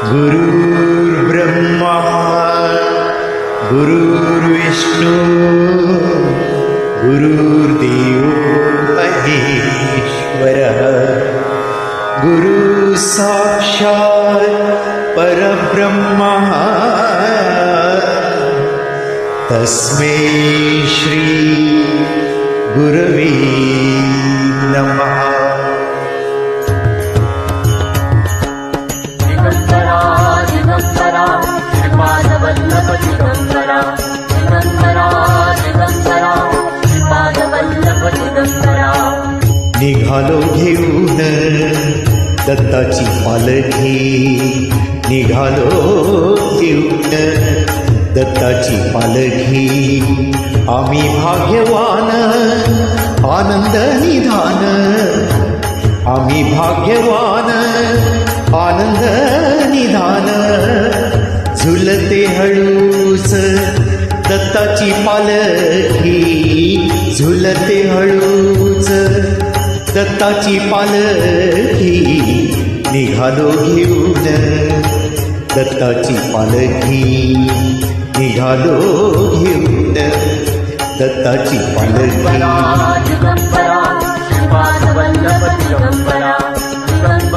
गुरुर्ब्रह्मा गुरुर्विष्णू गुरुर्देवो महेश्वरः गुरु साक्षात् परब्रह्मा तस्मै श्री गुरवे नमः। दिगंबरा दिगंबरा श्रीपादवल्लभ दिगंबरा दिगंबरा दिगंबरा श्रीपादवल्लभ दिगंबरा। निघालो घेऊन दत्ताची पालखी, निघालो घेऊन दत्ताची पालखी। आम्ही भाग्यवान आनंद निधान, आम्ही भाग्यवान आनंद निधान। झुलते हळूच दत्ताची पालखी, झुलते हळूच दत्ताची पालखी। निघालो घेऊन दत्ताची पालखी, निघालो घेऊन दत्ताची पालखी। दिगंबरा दिगंबरा श्रीपादवल्लभ दिगंबरा